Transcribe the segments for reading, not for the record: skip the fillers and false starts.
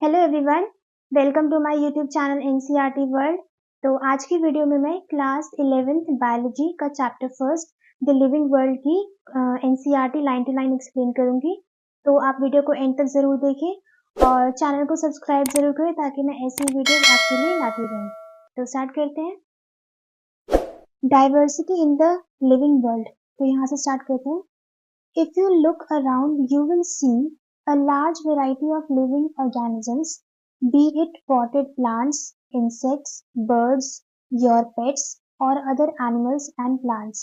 Hello everyone, welcome to my YouTube channel NCERT world. तो आज की वीडियो में मैं क्लास 11th बायोलॉजी का chapter first the living world की NCERT line to line explain करूंगी। तो आप वीडियो को एंड तक जरूर देखें और चैनल को सब्सक्राइब जरूर करें ताकि मैं ऐसी वीडियो आपके लिए लाती रहूं। तो स्टार्ट करते हैं। Diversity in the living world, तो यहाँ से स्टार्ट करते हैं। If you look around, you will see a large variety of living organisms, be it potted plants, insects, birds, your pets, or other animals and plants.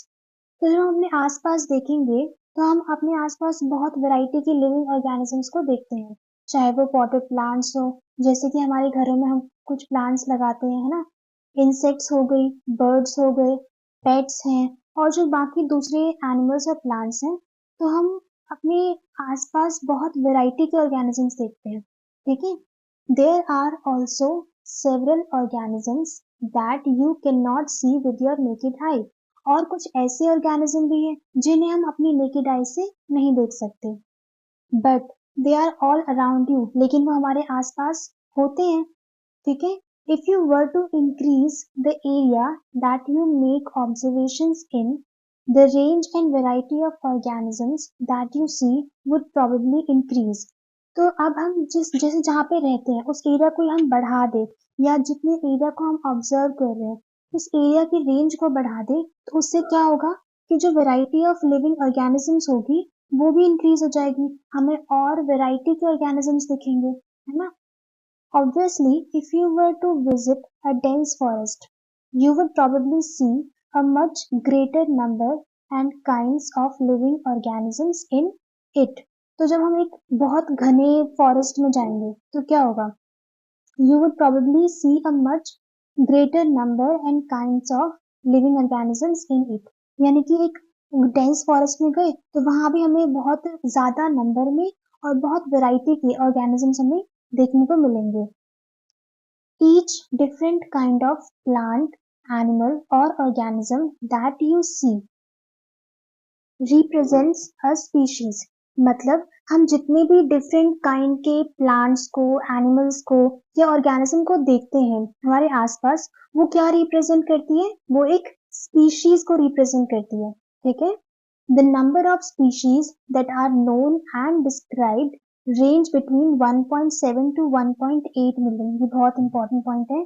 तो जब हम अपने आसपास देखेंगे तो हम अपने आसपास बहुत वैरायटी की लिविंग ऑर्गेनिजम्स को देखते हैं, चाहे वो पॉटेड प्लांट्स हो, जैसे कि हमारे घरों में हम कुछ प्लांट्स लगाते हैं, है ना। इंसेक्ट्स हो गई, बर्ड्स हो गए, पेट्स हैं, और जो बाकी दूसरे एनिमल्स और प्लांट्स हैं। तो हम अपने आसपास बहुत वैरायटी के ऑर्गेनिजम्स देखते हैं, ठीक है। There are also several organisms that you can not see with your naked eye, और कुछ ऐसे ऑर्गेनिज्म भी हैं जिन्हें हम अपनी नेकेड आई से नहीं देख सकते, but they are all around you, लेकिन वो हमारे आसपास होते हैं, ठीक है। If you were to increase the area that you make observations in, the range and variety of organisms that you see would probably increase. तो अब हम जैसे जहाँ पे रहते हैं उस एरिया को हम बढ़ा दे, या जितने एरिया को हम ऑब्जर्व कर रहे हैं उस एरिया की रेंज को बढ़ा दे, तो उससे क्या होगा कि जो वैरायटी ऑफ लिविंग ऑर्गेनिजम्स होगी वो भी इंक्रीज हो जाएगी, हमें और वैरायटी के ऑर्गेनिजम्स दिखेंगे, है ना। Obviously, if you were to visit a dense forest, you would probably see a much greater number and kinds of living organisms in it. तो जब हम एक बहुत घने फॉरेस्ट में जाएंगे तो क्या होगा? You would probably see a much greater number and kinds of living organisms in it. यानी कि एक डेंस फॉरेस्ट में गए तो वहां भी हमें बहुत ज्यादा नंबर में और बहुत वैरायटी के ऑर्गेनिजम्स हमें देखने को मिलेंगे। Each different kind of plant, animal or organism that you see represents a species. मतलब हम जितने भी डिफरेंट काइंड के प्लांट्स को, एनिमल्स को या ऑर्गेनिज्म को देखते हैं हमारे आसपास, वो क्या रिप्रेजेंट करती है? वो एक स्पीशीज को रिप्रेजेंट करती है, ठीक है। The number of species that are known and described range between 1.7 to 1.8 million। ये बहुत इंपॉर्टेंट पॉइंट है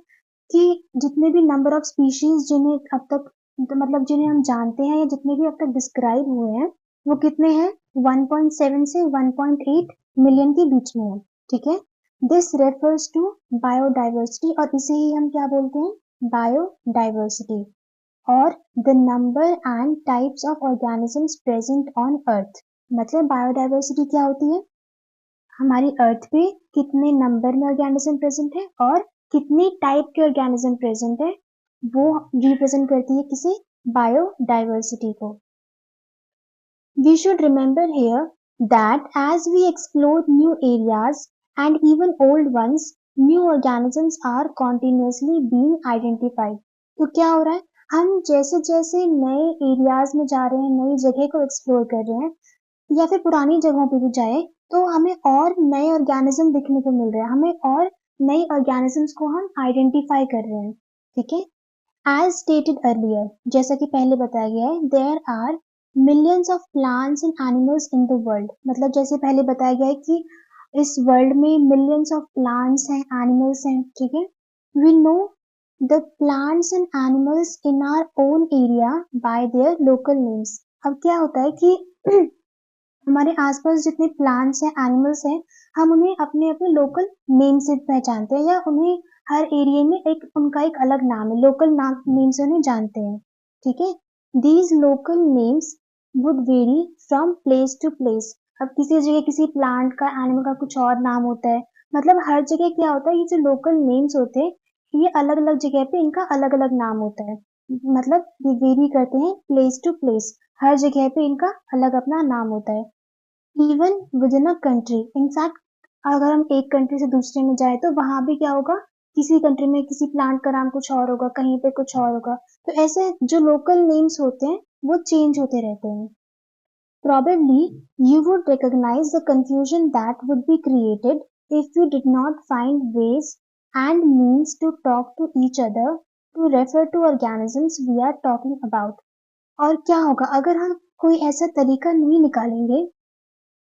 कि जितने भी नंबर ऑफ स्पीशीज जिन्हें अब तक मतलब जिन्हें हम जानते हैं या जितने भी अब तक डिस्क्राइब हुए हैं वो कितने हैं? 1.7 से 1.8 मिलियन के बीच में है, ठीक है। दिस रेफर्स टू बायोडाइवर्सिटी, और इसे ही हम क्या बोलते हैं? बायोडाइवर्सिटी। और the number and types of organisms present on earth. मतलब बायोडाइवर्सिटी क्या होती है? हमारी अर्थ पे कितने नंबर में ऑर्गेनिज्म प्रेजेंट है और कितनी टाइप के ऑर्गेनिज्म प्रेजेंट है, वो रिप्रेजेंट करती है किसी बायोडाइवर्सिटी को। We should remember here that as we explore new areas and even old ones, new organisms are continuously being identified। तो क्या हो रहा है? हम जैसे जैसे नए एरियाज में जा रहे हैं, नई जगह को एक्सप्लोर कर रहे हैं, या फिर पुरानी जगहों पे भी जाए, तो हमें और नए ऑर्गेनिज्म दिखने को मिल रहे हैं, हमें और नए ऑर्गेनिजम्स को हम आइडेंटिफाई कर रहे हैं, ठीक है। As stated earlier, जैसा कि पहले बताया गया है, there are millions of plants and animals in the world। मतलब जैसे पहले बताया गया है कि इस वर्ल्ड में millions of plants हैं, animals हैं, ठीक है। We know the plants and animals in our own area by their local names। अब क्या होता है कि हमारे आसपास जितने प्लांट्स हैं, एनिमल्स हैं, हम उन्हें अपने अपने लोकल नेम से पहचानते हैं, या उन्हें हर एरिया में एक उनका एक अलग नाम है, लोकल नाम नेम से उन्हें जानते हैं, ठीक है। These local names would vary from place to place. अब किसी जगह किसी प्लांट का, एनिमल का कुछ और नाम होता है, मतलब हर जगह क्या होता है, ये जो लोकल नेम्स होते हैं ये अलग अलग जगह पे इनका अलग अलग नाम होता है, मतलब ये वेरी करते हैं प्लेस टू प्लेस, हर जगह पे इनका अलग अपना नाम होता है। Even with in a country, in fact अगर हम एक कंट्री से दूसरे में जाए तो वहां भी क्या होगा, किसी कंट्री में किसी प्लांट का नाम कुछ और होगा, कहीं पे कुछ और होगा। तो ऐसे जो लोकल नेम्स होते हैं वो चेंज होते रहते हैं। Probably you would recognize the confusion that would be created if we did not find ways and means to talk to each other to refer to organisms we are talking about. और क्या होगा अगर हम कोई ऐसा तरीका नहीं निकालेंगे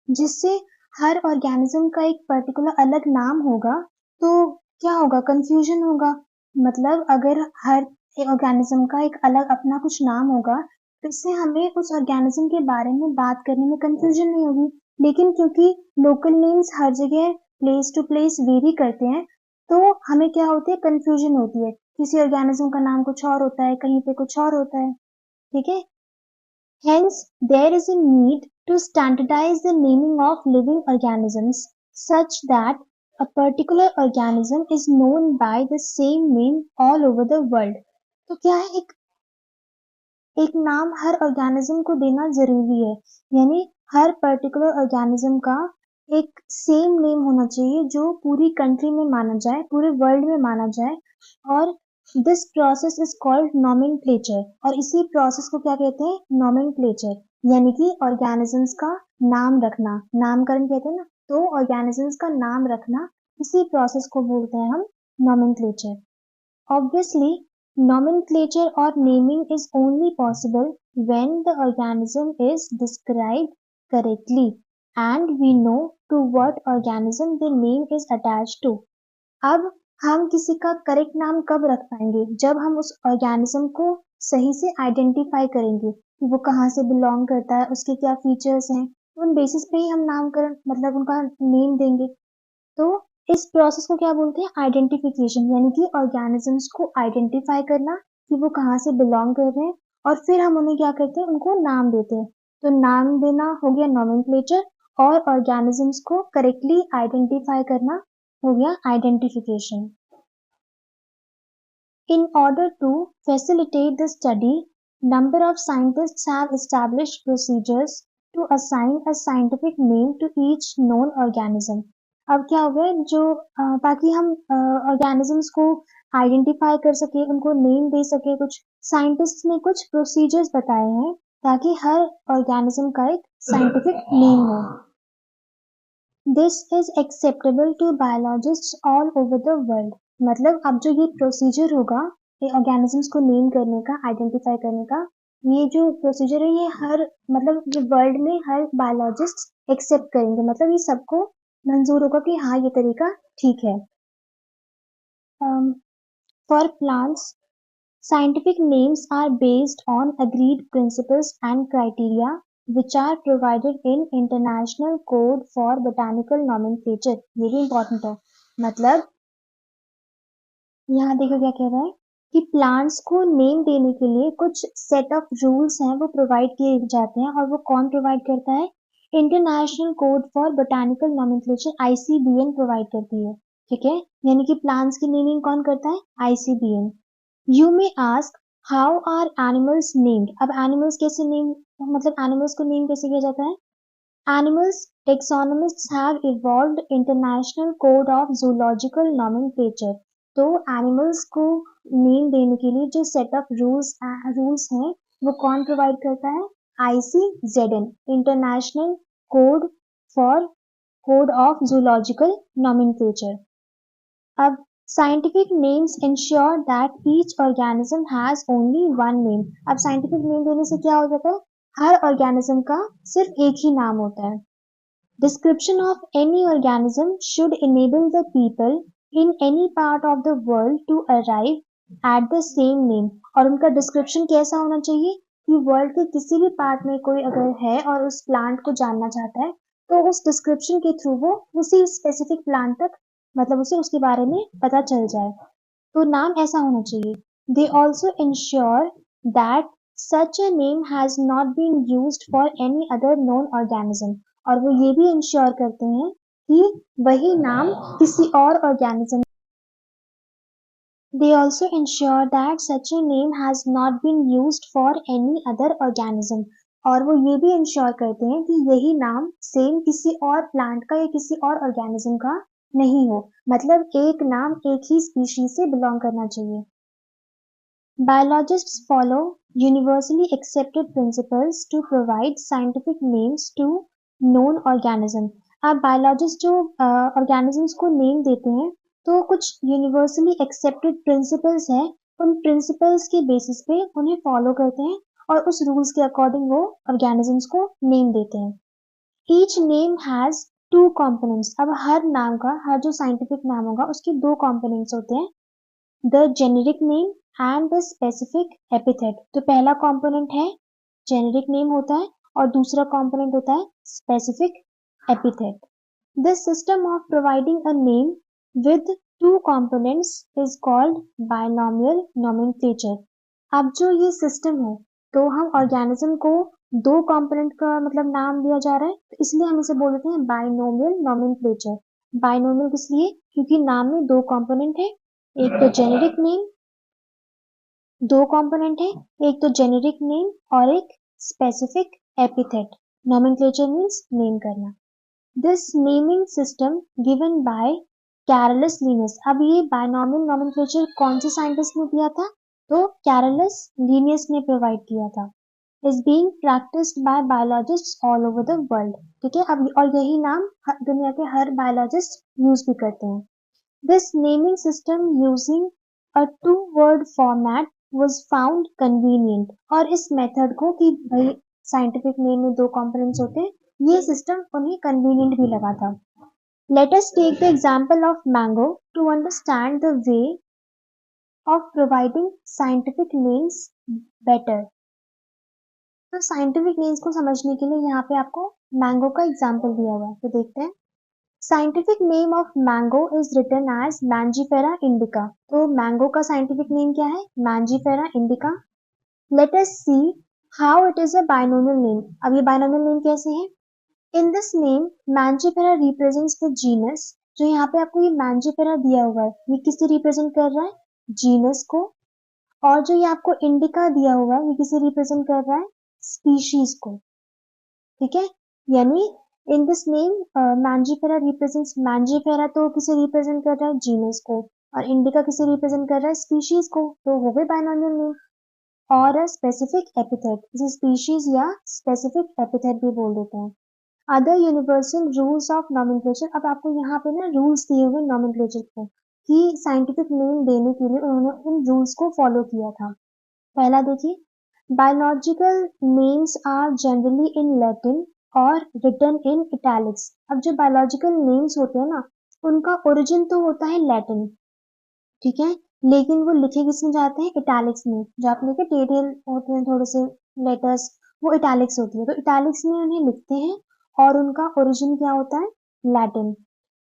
जिससे हर ऑर्गेनिज्म का एक पर्टिकुलर अलग नाम होगा, तो क्या होगा? कंफ्यूजन होगा। मतलब अगर हर ऑर्गेनिज्म का एक अलग अपना कुछ नाम होगा, तो इससे हमें उस ऑर्गेनिज्म के बारे में बात करने में कंफ्यूजन नहीं होगी। लेकिन क्योंकि लोकल नेम्स हर जगह प्लेस टू प्लेस वेरी करते हैं, तो हमें क्या होती है? कंफ्यूजन होती है। किसी ऑर्गेनिज्म का नाम कुछ और होता है, कहीं पे कुछ और होता है। ठीक है? Hence, there is a need to standardize the naming of living organisms such that a particular organism is known by the same name all over the world. तो क्या है एक नाम हर ऑर्गेनिज्म को देना जरूरी है, यानी हर पर्टिकुलर ऑर्गेनिज्म का एक सेम नेम होना चाहिए जो पूरी कंट्री में माना जाए, पूरे वर्ल्ड में माना जाए। और this process is called nomenclature, और इसी प्रोसेस को क्या कहते हैं? नॉमेनक्लेचर, यानी कि ऑर्गेनिजम्स का नाम रखना, नामकरण कहते हैं ना, तो ऑर्गेनिजम्स का नाम रखना, इसी प्रोसेस को बोलते हैं हम nomenclature. Obviously nomenclature or naming is only possible when the organism is described correctly and we know to what organism the name is attached to. अब हम किसी का करेक्ट नाम कब रख पाएंगे? जब हम उस ऑर्गेनिज्म को सही से आइडेंटिफाई करेंगे कि वो कहाँ से बिलोंग करता है, उसके क्या फीचर्स हैं, उन बेसिस पे ही हम नामकरण मतलब उनका नेम देंगे। तो इस प्रोसेस को क्या बोलते हैं? आइडेंटिफिकेशन, यानी कि ऑर्गेनिजम्स को आइडेंटिफाई करना कि वो कहाँ से बिलोंग कर रहे हैं, और फिर हम उन्हें क्या करते हैं? उनको नाम देते हैं। तो नाम देना हो गया नॉमेनक्लेचर, और ऑर्गेनिजम्स को करेक्टली आइडेंटिफाई करना हो गया identification. In order to facilitate the study, number of scientists have established procedures to assign a scientific name to each known organism. अब क्या हो गया जो ताकि हम ऑर्गेनिजम्स को आइडेंटिफाई कर सके, उनको नेम दे सके, कुछ साइंटिस्ट ने कुछ प्रोसीजर्स बताए हैं ताकि हर ऑर्गेनिज्म का एक साइंटिफिक नेम हो। This is acceptable to biologists all over the world. मतलब अब जो ये प्रोसीजर होगा ऑर्गेनिजम्स को नेम करने का, आइडेंटिफाई करने का, ये जो प्रोसीजर है ये हर मतलब जो वर्ल्ड में हर बायोलॉजिस्ट एक्सेप्ट करेंगे, मतलब ये सबको मंजूर होगा कि हाँ ये तरीका ठीक है। For plants, scientific names are based on agreed principles and criteria which are provided in International Code for Botanical Nomenclature. ये भी important है। मतलब यहाँ देखो क्या कह रहा है कि प्लांट्स को नेम देने के लिए कुछ सेट ऑफ रूल्स हैं वो प्रोवाइड किए जाते हैं, और वो कौन प्रोवाइड करता है? International code for botanical nomenclature ICBN provide करती है। ठीक है, यानी कि प्लांट्स की नेमिंग कौन करता है? ICBN. You may ask how are animals named? अब animals कैसे नेम मतलब animals को नेम कैसे किया जाता है? Animals taxonomists have evolved international code of zoological nomenclature. तो animals को नेम देने के लिए जो सेट ऑफ रूल्स हैं वो कौन प्रोवाइड करता है? ICZN, international code for code of zoological nomenclature. अब scientific names ensure that each organism has only one name. अब scientific name देने से क्या हो जाता है? हर organism का सिर्फ एक ही नाम होता है। Description of any organism should enable the people in any part of the world to arrive at the same name. और उनका description कैसा होना चाहिए कि वर्ल्ड के किसी भी पार्ट में कोई अगर है और उस प्लांट को जानना चाहता है, तो उस डिस्क्रिप्शन के थ्रू वो उसी स्पेसिफिक प्लांट तक मतलब उसे उसके बारे में पता चल जाए। तो नाम ऐसा होना चाहिए। They also ensure that such a name has not been used for any other known organism, और वो ये भी इंश्योर करते हैं कि वही नाम किसी और organism They also ensure that such a name has not been used for any other organism. और वो ये भी इंश्योर करते हैं कि यही नाम सेम किसी और प्लांट का या किसी और ऑर्गेनिज्म का नहीं हो, मतलब एक नाम एक ही स्पीशीज से बिलोंग करना चाहिए। Biologists follow universally accepted principles to provide scientific names to known organisms. अब बायोलॉजिस्ट जो ऑर्गेनिजम्स को नेम देते हैं तो कुछ यूनिवर्सली एक्सेप्टेड प्रिंसिपल्स हैं, उन प्रिंसिपल्स के बेसिस पे उन्हें फॉलो करते हैं और उस रूल्स के अकॉर्डिंग वो ऑर्गेनिजम्स को नेम देते हैं। Each name has two components. अब हर नाम का, हर जो साइंटिफिक नाम होगा उसके दो कंपोनेंट्स होते हैं, the generic name and the specific epithet. तो पहला कंपोनेंट है जेनेरिक नेम होता है और दूसरा कंपोनेंट होता है specific epithet. This system of providing a name with two components is called binomial nomenclature. अब जो ये सिस्टम है तो हम ऑर्गेनिज्म को दो कंपोनेंट का मतलब नाम दिया जा रहा है, तो इसलिए हम इसे बोल देते हैं बाइनोमियल नोमेनक्लेचर। बाइनोमियल इसलिए क्योंकि नाम में दो कंपोनेंट है, एक तो जेनेरिक नेम, दो कंपोनेंट है, एक तो जेनेरिक नेम और एक specific epithet. Nomenclature means name करना। This naming system given by Carolus Linnaeus. अब ये बायनॉमियल नोमेनक्लेचर कौन से साइंटिस्ट ने दिया था? तो कैरलस लिनियस ने प्रोवाइड किया था। Is being practised by biologists all over the world. ठीक है, अब और यही नाम दुनिया के हर बायोलॉजिस्ट यूज भी करते हैं। This naming system using a two word format was found convenient। और इस मेथड को कि भाई साइंटिफिक नेम में दो कंपोनेंट्स होते हैं, ये सिस्टम उन्हें कन्वीनियंट भी लगा था। Let us take the example of mango to understand the way of providing scientific names better. तो साइंटिफिक नेम्स को समझने के लिए यहाँ पे आपको मैंगो का एग्जांपल दिया हुआ है, तो देखते हैं। Scientific name of mango is written as Mangifera indica. तो मैंगो का साइंटिफिक नेम क्या है? Mangifera indica. Let us see how it is a binomial name. अब ये बाइनोमियल नेम कैसे है? In this name Mangifera represents the genus. जो यहाँ पे आपको ये मैंजीफेरा दिया हुआ है, ये किसे रिप्रेजेंट कर रहा है? जीनस को। और जो ये आपको इंडिका दिया हुआ है, ये किसे रिप्रेजेंट कर रहा है? स्पीशीज को। ठीक है, यानी इन this name Mangifera represents, Mangifera तो किसे रिप्रेजेंट कर रहा है? जीनस को। और इंडिका किसे रिप्रेजेंट कर रहा है? स्पीशीज को। तो हो गए बाइनोमियल नेम। और अ स्पेसिफिक एपिथेट, जिसे स्पीशीज या स्पेसिफिक एपिथेट भी बोल देते हैं। Other universal rules of nomenclature. अब आपको यहाँ पे ना रूल्स दिए हुए नोमेनक्लेचर को कि साइंटिफिक नेम देने के लिए उन्होंने इन रूल्स को फॉलो किया था। पहला देखिए, biological names are generally in Latin और रिटन इन इटैलिक्स। अब जो बायोलॉजिकल नेम्स होते हैं ना, उनका ओरिजिन तो होता है लैटिन, ठीक है, लेकिन वो लिखे किसमें जाते हैं? इटैलिक्स में। जो आपने के टेढ़े होते हैं थोड़े से लेटर्स, वो इटैलिक्स होती है, तो इटैलिक्स में उन्हें लिखते हैं और उनका ओरिजिन क्या होता है? लैटिन।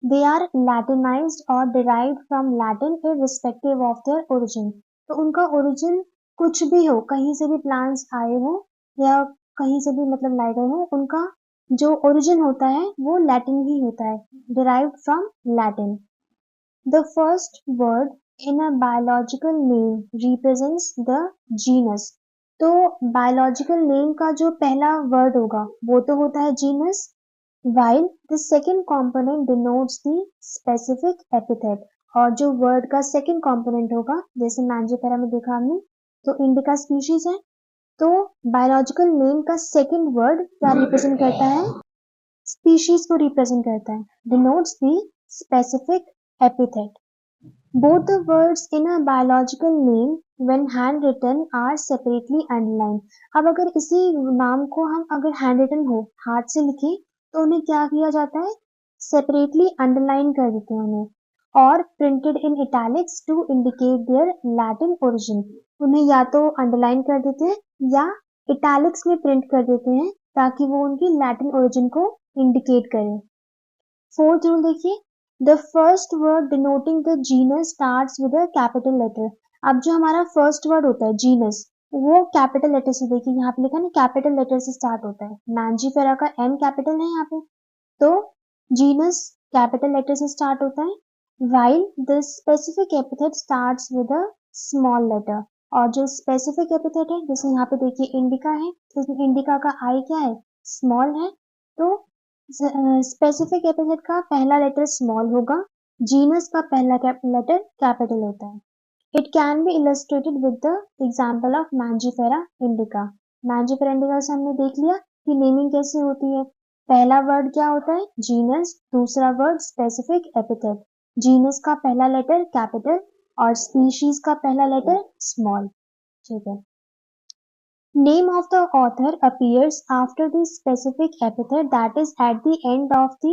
दे आर लैटिनाइज्ड और derived from Latin irrespective of their origin. तो उनका ओरिजिन कुछ भी हो, कहीं से भी प्लांट्स आए हो या कहीं से भी मतलब लाए गए हो, उनका जो ओरिजिन होता है वो लैटिन ही होता है, derived from Latin. The first word in a biological name represents the genus। तो biological name का जो पहला word होगा वो तो होता है genus, while the second component denotes the specific epithet। और जो word का second component होगा, जैसे मैंजीफेरा में देखा हमने, तो इंडिका स्पीशीज है, तो बायोलॉजिकल नेम का सेकंड वर्ड क्या रिप्रेजेंट करता है? स्पीशीज को रिप्रेजेंट करता है, denotes the specific epithet. Both the words in a biological name when handwritten are separately underlined। अब अगर इसी नाम को हम अगर हैंडरिटन हो, हाथ से लिखे, तो उन्हें क्या किया जाता है? सेपरेटली अंडरलाइन कर देते हैं उन्हें, और printed in italics to indicate their Latin origin. उन्हें या तो अंडरलाइन कर देते हैं या इटैलिक्स में प्रिंट कर देते हैं ताकि वो उनकी लैटिन ओरिजिन को इंडिकेट करें। फोर्थ रूल देखिए, the first word denoting the genus starts with a capital letter. अब जो हमारा फर्स्ट वर्ड होता है जीनस, वो कैपिटल लेटर से, देखिए यहाँ पे लिखा है ना, कैपिटल लेटर से स्टार्ट होता है। मैंजीफेरा का एम कैपिटल है यहाँ पे, तो जीनस कैपिटल लेटर से स्टार्ट होता है। While the specific epithet starts with a small letter. और जो स्पेसिफिक एपिथेट है, जैसे यहाँ पे देखिए इंडिका है, तो इंडिका का आई क्या है? स्मॉल है, तो स्पेसिफिक एपिथेट का पहला लेटर स्मॉल होगा, जीनस का पहला लेटर कैपिटल होता है। It can be illustrated with the example of Mangifera indica. Mangifera indica से हमने देख लिया कि नेमिंग कैसे होती है। पहला वर्ड क्या होता है? जीनस, दूसरा वर्ड स्पेसिफिक एपिथेट। जीनस का पहला लेटर कैपिटल और स्पीशीज का पहला लेटर स्मॉल। ठीक है। Name of the author appears after the specific epithet that is at the end of the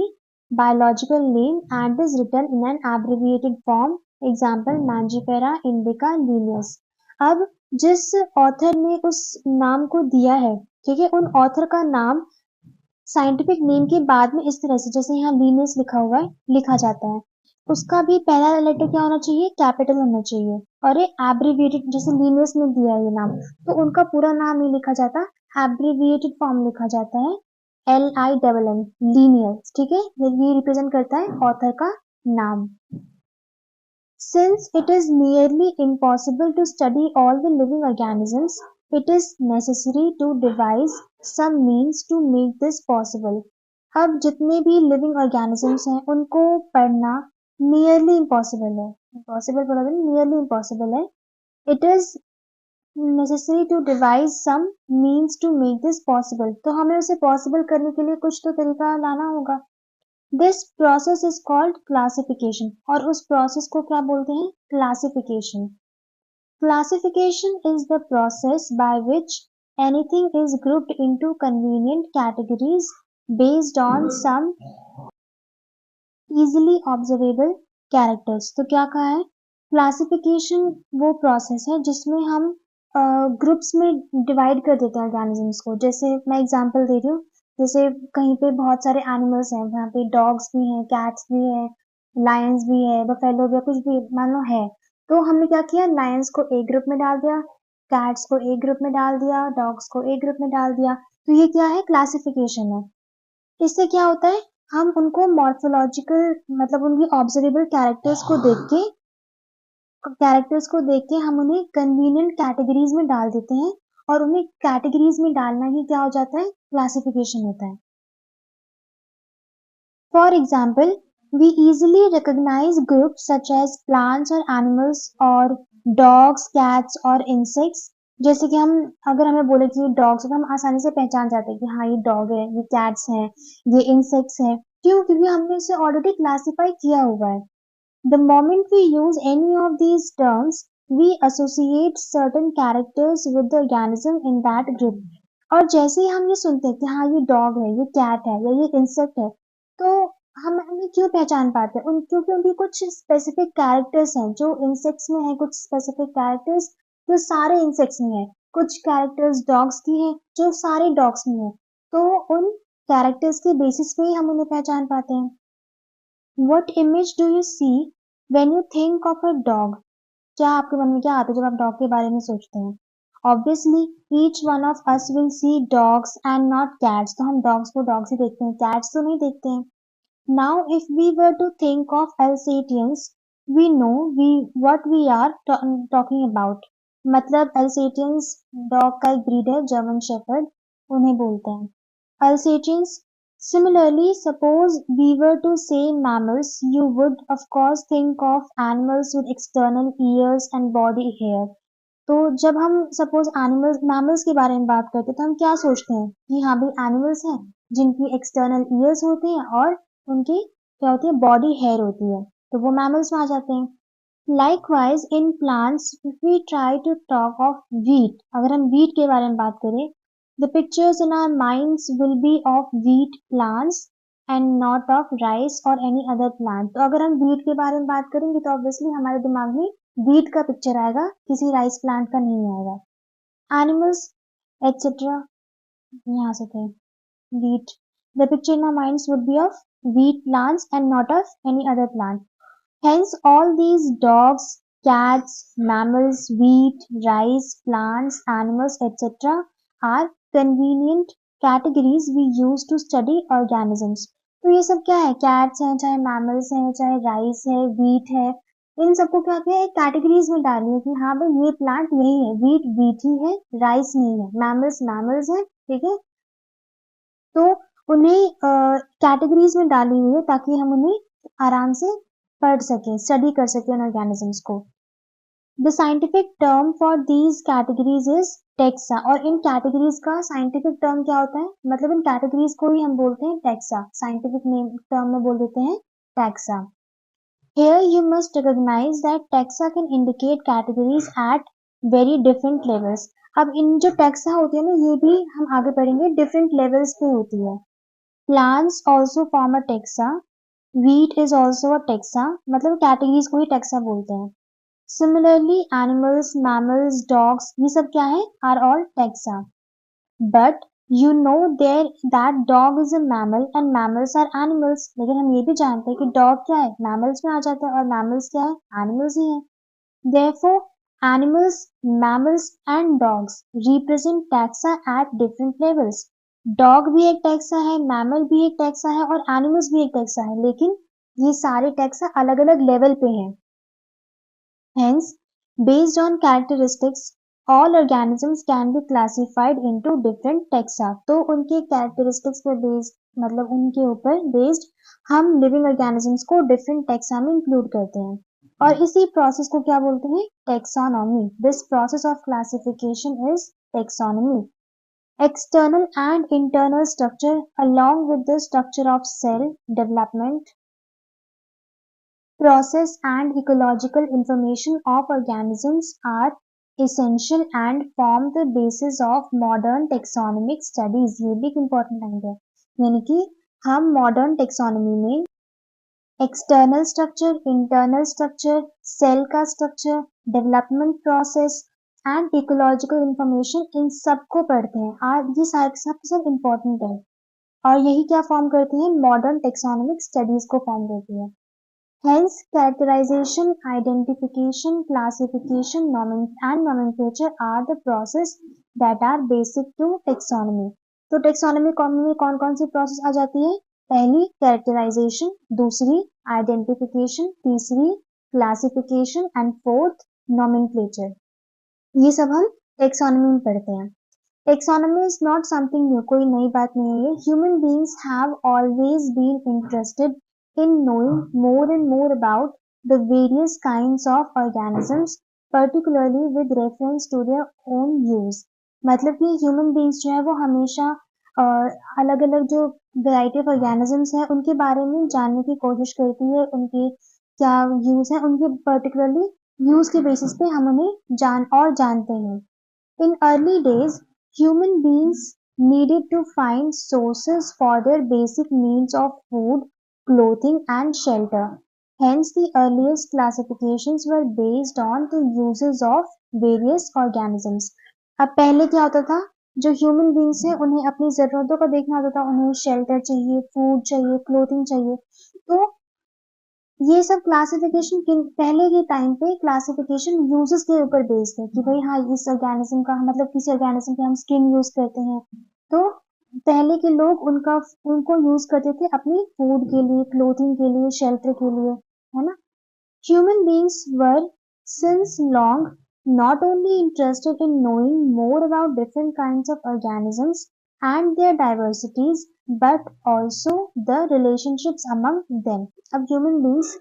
biological name and is written in an abbreviated form. Example Mangifera indica linus. अब जिस author ने उस नाम को दिया है, ठीक है, उन ऑथर का नाम साइंटिफिक नेम के बाद में इस तरह से, जैसे यहाँ लीनियस लिखा हुआ है, लिखा जाता है। उसका भी पहला लेटर क्या होना चाहिए? कैपिटल होना चाहिए। और ये एब्रिविएटेड, जैसे लीनियस ने दिया है ये नाम, तो उनका पूरा नाम नहीं लिखा जाता, एब्रिविएटेड फॉर्म लिखा जाता है, LINN, लीनियस। ठीक है, ये रिप्रेजेंट करता है ऑथर का नाम। Since it is nearly impossible to study all the living organisms, it is necessary to devise some means to make this possible. अब जितने भी लिविंग ऑर्गेनिजम्स हैं उनको पढ़ना नियरली इम्पॉसिबल है, इम्पॉसिबल बोला था, नियरली इम्पॉसिबल है। It is necessary to devise some means to make this possible, तो हमें उसे पॉसिबल करने के लिए कुछ तो तरीका लाना होगा। This process is called classification, और उस प्रोसेस को क्या बोलते हैं? Classification. Classification is the process by which anything is grouped into convenient categories based on some easily observable characters. तो क्या कहा है? क्लासिफिकेशन वो प्रोसेस है जिसमें हम ग्रुप्स में डिवाइड कर देते हैं ऑर्गेनिजम्स को। जैसे मैं एग्जांपल दे रही हूँ, जैसे कहीं पे बहुत सारे एनिमल्स हैं, यहाँ पे डॉग्स भी हैं, कैट्स भी हैं, लायंस भी है, बफेलो भी है, कुछ भी मान लो है, तो हमने क्या किया? लायंस को एक ग्रुप में डाल दिया, कैट्स को एक ग्रुप में डाल दिया, डॉग्स को एक ग्रुप में डाल दिया। तो ये क्या है? क्लासिफिकेशन है। इससे क्या होता है? हम उनको मॉर्फोलॉजिकल, मतलब उनकी ऑब्जर्वेबल कैरेक्टर्स को देख के हम उन्हें कन्वीनियंट कैटेगरीज में डाल देते हैं, और उन्हें कैटेगरीज में डालना ही क्या हो जाता है? क्लासिफिकेशन होता है। For example, we easily recognize groups such as plants or animals और dogs, cats और insects। जैसे कि हम अगर हमें बोले कि ये डॉग्स है तो हम आसानी से पहचान जाते हैं कि हाँ ये डॉग है, ये कैट्स हैं, ये इंसेक्ट्स हैं। क्यों? क्योंकि हमने इसे ऑलरेडी क्लासीफाई किया हुआ है। The moment we use any of these terms, we associate certain characters with the organism in that group। और जैसे ही हम ये सुनते हैं कि हाँ ये डॉग है, ये कैट है, या ये इंसेक्ट है, तो हम हमें क्यों पहचान पाते हैं? क्योंकि उनकी कुछ स्पेसिफिक कैरेक्टर्स हैं जो इंसेक्ट्स में है, कुछ स्पेसिफिक कैरेक्टर्स जो सारे इंसेक्ट्स में है, कुछ कैरेक्टर्स डॉग्स की हैं जो सारे डॉग्स में है। तो उन कैरेक्टर्स के बेसिस पे ही हम उन्हें पहचान पाते हैं। What image do you see when you think of a dog? क्या आपके मन में क्या आता है जब आप डॉग के बारे में सोचते हैं? Obviously, each one of us will see dogs and not cats। तो हम डॉग्स को डॉग्स ही देखते हैं, कैट्स तो नहीं देखते हैं। Now, if we were to think of Alsatians, we know what we are talking about। मतलब Alsatians डॉग का एक ब्रीड है, जर्मन शेफर्ड, उन्हें बोलते हैं Alsatians। Similarly, suppose we were to say mammals, you would of course think of animals with external ears and body hair। तो जब हम सपोज एनिमल्स मैमल्स के बारे में बात करते हैं तो हम क्या सोचते हैं कि हाँ भाई एनिमल्स हैं जिनकी एक्सटर्नल ईयर्स होते हैं और उनकी क्या होती है? बॉडी हेयर होती है, तो वो मैमल्स में आ जाते हैं। Likewise, in plants, if we try to talk of wheat, अगर हम wheat के बारे में बात करें, the pictures in our minds will be of wheat plants and not of rice or any other plant। तो अगर हम wheat के बारे में बात करेंगे तो obviously हमारे दिमाग में wheat का पिक्चर आएगा, किसी राइस प्लांट का नहीं आएगा। Animals, etc. यहाँ से थे wheat। The picture in our minds would be of wheat plants and not of any other plant। Hence, all these dogs, cats, mammals, wheat, rice, plants, animals, etc. are convenient categories we use to study organisms। तो ये सब क्या है? Cats हैं, चाहे mammals हैं, चाहे rice है, व्हीट है, इन सबको क्या किया है? कैटेगरीज में डालिए कि हाँ भाई ये प्लांट यही है, व्हीट व्हीट ही है, राइस नहीं है, मैमल्स मैमल्स है। ठीक है, तो उन्हें कैटेगरीज में डाली हुई है ताकि हम उन्हें आराम से पढ़ सकें, स्टडी कर सकें उन ऑर्गेनिजम्स को। The scientific term for these categories is taxa, और इन कैटेगरीज का साइंटिफिक टर्म क्या होता है, मतलब इन कैटेगरीज को ही हम बोलते हैं टेक्सा, साइंटिफिक नेम टर्म में बोल देते हैं taxa. Here you must recognize that taxa can indicate categories at very different levels. अब इन जो टैक्सा होती है ना, ये भी हम आगे पढ़ेंगे डिफरेंट लेवल्स पे होती है. Plants also form a taxa. Wheat is also a taxa. मतलब कैटेगरीज को ही टैक्सा बोलते हैं. Similarly, animals, mammals, dogs, ये सब क्या है, are all taxa. But you know there that dog is a mammal and mammals are animals. लेकिन हम ये भी जानते हैं कि dog क्या है, mammals में आ जाता है, और mammals क्या है, animals ही है. Therefore, animals, mammals and dogs represent taxa at different levels. Dog भी एक टैक्सा है, mammal भी एक टैक्सा है, और animals भी एक टैक्सा है, लेकिन ये सारे टैक्सा अलग अलग लेवल पे हैं. Hence, based on characteristics, all organisms can be classified into different taxa. तो उनके characteristics पे based, मतलब उनके ऊपर based हम living organisms को different taxa में include करते हैं. और इसी process को क्या बोलते हैं, taxonomy. This process of classification is taxonomy. External and internal structure along with the structure of cell development, process and ecological information of organisms are essential and form the basis of modern taxonomic studies. ये भी एक important point है, यानी कि हम modern taxonomy में external structure, internal structure, cell का structure, development process and ecological information, इन सब को पढ़ते हैं. आज ये सारे सब important है, और यही क्या फॉर्म करती है, modern taxonomic studies को फॉर्म करती है. Hence, characterization, identification, classification, and nomenclature are the process that are basic to taxonomy. तो taxonomy में कौन कौन सी process आ जाती है, पहली characterization, दूसरी identification, तीसरी classification and fourth nomenclature. ये सब हम taxonomy में पढ़ते हैं. Taxonomy is not something new, कोई नई बात नहीं है. Human beings have always been interested in knowing more and more about the various kinds of organisms, particularly with reference to their own use. मतलब कि human beings जो है वो हमेशा अलग अलग जो variety of organisms है उनके बारे में जानने की कोशिश करती है, उनके क्या use है, उनके particularly use के basis पे हम उन्हें जानते हैं. In early days, human beings needed to find sources for their basic needs of food, clothing, and shelter. Hence, the earliest classifications were based on the uses of various organisms. अब पहले क्या होता था, जो ह्यूमन बींग्स हैं उन्हें अपनी ज़रूरतों को देखना होता था, उन्हें शेल्टर चाहिए, फूड चाहिए, क्लोथिंग चाहिए. तो ये सब क्लासिफिकेशन पहले के टाइम पे क्लासिफिकेशन यूजेस के ऊपर बेस्ड है कि भाई हाँ इस ऑर्गेनिज्म का, मतलब किसी ऑर्गेनिज्म के हम स्किन यूज करते हैं, तो पहले के लोग उनको यूज करते थे अपनी फूड के लिए, क्लोथिंग के लिए, शेल्टर के लिए, है ना. Human beings were since long not only interested in knowing more about different kinds of organisms and their diversities, but also the relationships among them. अब ह्यूमन बींग्स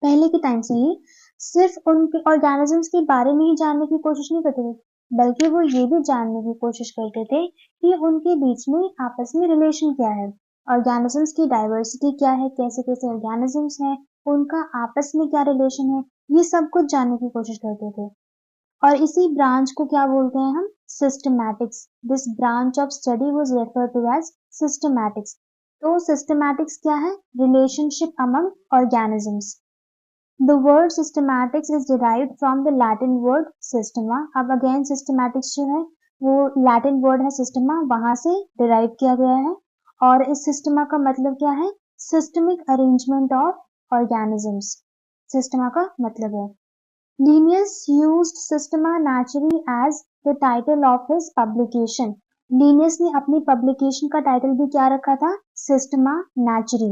पहले के टाइम से ही सिर्फ उनके ऑर्गेनिजम्स के बारे में ही जानने की कोशिश नहीं करते थे, बल्कि वो ये भी जानने की कोशिश करते थे कि उनके बीच में आपस में रिलेशन क्या है, ऑर्गेनिजम्स की डाइवर्सिटी क्या है, कैसे कैसे ऑर्गेनिजम्स हैं, उनका आपस में क्या रिलेशन है, ये सब कुछ जानने की कोशिश करते थे. और इसी ब्रांच को क्या बोलते हैं हम, systematics. This branch of study was referred to as systematics. तो सिस्टमैटिक्स क्या है, relationship among organisms. The word systematics is derived from the Latin word systema. अब अगेन systematics जो है वो Latin word है systema, वहां से derive किया गया है, और इस systema का मतलब क्या है, systemic arrangement of organisms. systema का मतलब है. Linnaeus used systema naturally as the title of his publication. Linnaeus ने अपनी publication का title भी क्या रखा था, systema naturae.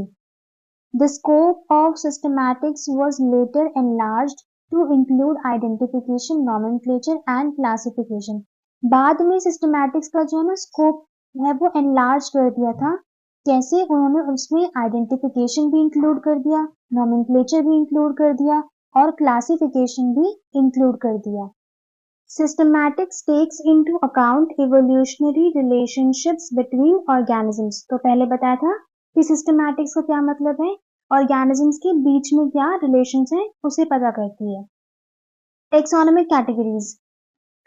The scope of systematics was later enlarged to include identification, nomenclature and classification. बाद में systematics का जो है ना scope है वो enlarge कर दिया था. कैसे, उन्होंने उसमें identification भी include कर दिया, nomenclature भी include कर दिया, और क्लासिफिकेशन भी इंक्लूड कर दिया। Systematics takes into account evolutionary relationships between organisms. तो पहले बताया था कि सिस्टमैटिक्स का क्या मतलब है, ऑर्गेनिजम्स के बीच में क्या रिलेशंस हैं उसे पता करती है। Taxonomic categories.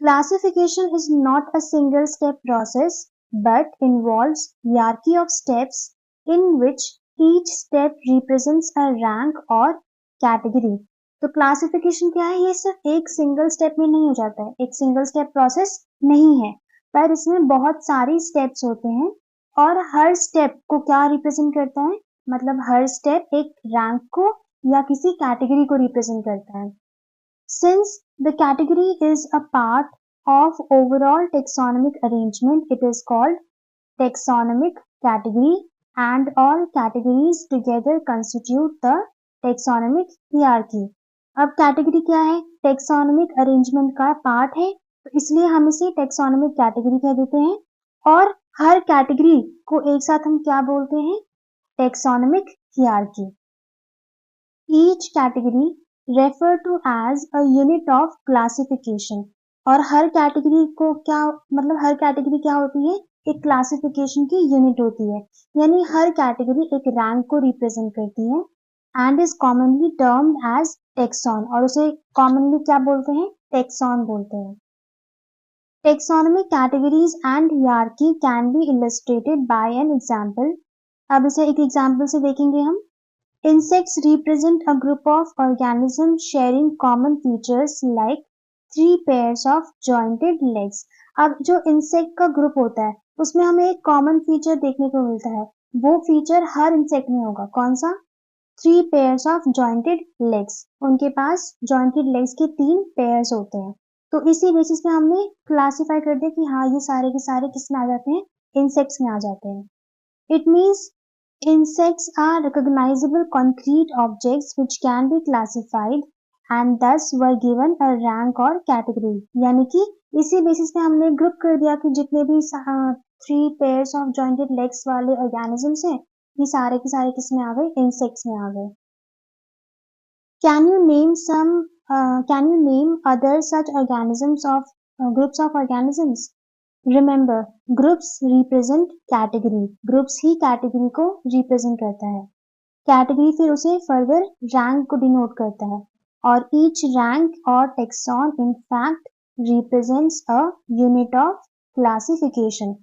Classification is not a single step process but involves hierarchy of steps in which each step represents a rank or category. तो क्लासिफिकेशन क्या है, ये सिर्फ एक सिंगल स्टेप में नहीं हो जाता है, एक सिंगल स्टेप प्रोसेस नहीं है, पर इसमें बहुत सारी स्टेप्स होते हैं और हर स्टेप को क्या रिप्रेजेंट करता है, मतलब हर स्टेप एक रैंक को या किसी कैटेगरी को रिप्रेजेंट करता है। Since the category is a part of overall taxonomic arrangement, it is called taxonomic category, and all categories together constitute the taxonomic hierarchy. अब कैटेगरी क्या है, टेक्सोनोमिक अरेंजमेंट का पार्ट है, तो इसलिए हम इसे टेक्सोनोमिक कैटेगरी कह देते हैं। और हर कैटेगरी को एक साथ हम क्या बोलते हैं, taxonomic hierarchy. Each category refer to as a unit of classification। और हर कैटेगरी को क्या मतलब, हर कैटेगरी क्या होती है, एक क्लासिफिकेशन की यूनिट होती है, यानी हर कैटेगरी एक रैंक को रिप्रेजेंट करती है and is commonly termed as taxon, और उसे कॉमनली क्या बोलते हैं, टेक्सॉन बोलते हैं। Taxonomic categories and hierarchy can be illustrated by an example. अब इसे एक एग्जांपल से देखेंगे हम। Insects represent a group of organisms sharing common features like 3 pairs of jointed legs। अब जो इंसेक्ट का ग्रुप होता है उसमें हमें एक कॉमन फीचर देखने को मिलता है, वो फीचर हर इंसेक्ट में होगा, कौन सा, 3 pairs of jointed legs। उनके पास jointed legs के 3 pairs होते हैं। तो इसी बेसिस पे हमने क्लासिफाई कर दिया कि हाँ ये सारे के सारे किस में आ जाते हैं, इंसेक्ट्स में आ जाते हैं। It means insects are recognizable concrete objects which can be classified and thus were given a rank or category। यानी कि इसी बेसिस पे हमने ग्रुप कर दिया कि जितने भी 3 pairs of jointed legs वाले organisms हैं, ये सारे के सारे किस में आ गए, इंसेक्ट्स में आ गए। Can you name can you name other such organisms of groups of organisms? Remember, groups represent category। Groups ही कैटेगरी को रिप्रेजेंट करता है, कैटेगरी फिर उसे फर्दर रैंक को डिनोट करता है, और ईच रैंक और tax on in fact represents a unit of classification.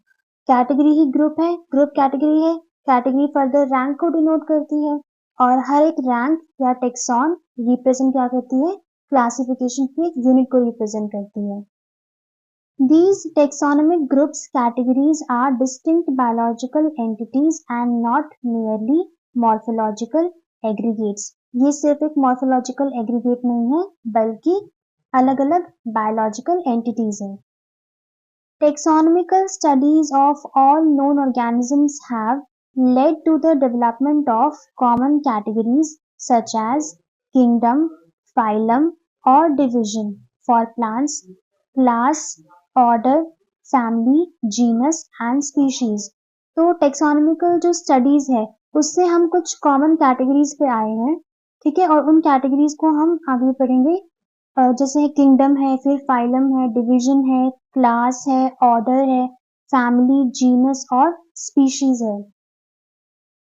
Category he group है, ग्रुप कैटेगरी है, कैटेगरी फर्दर रैंक को डिनोट करती है, और हर एक रैंक या टेक्सॉन रिप्रेजेंट क्या करती है, क्लासिफिकेशन की एक यूनिट को रिप्रेजेंट करती है। These taxonomic groups categories are distinct biological entities and not merely morphological aggregates। ये सिर्फ एक morphological aggregate नहीं है बल्कि अलग अलग biological entities हैं। Taxonomical studies of all known organisms have led to the development of common categories such as kingdom, phylum or division for plants, class, order, family, genus and species. तो taxonomical जो studies है उससे हम कुछ common categories पे आए हैं, ठीक है, और उन कैटेगरीज को हम आगे पढ़ेंगे, जैसे किंगडम है, फिर फाइलम है, डिवीजन है, क्लास है, ऑर्डर है, फैमिली, जीनस और स्पीशीज है।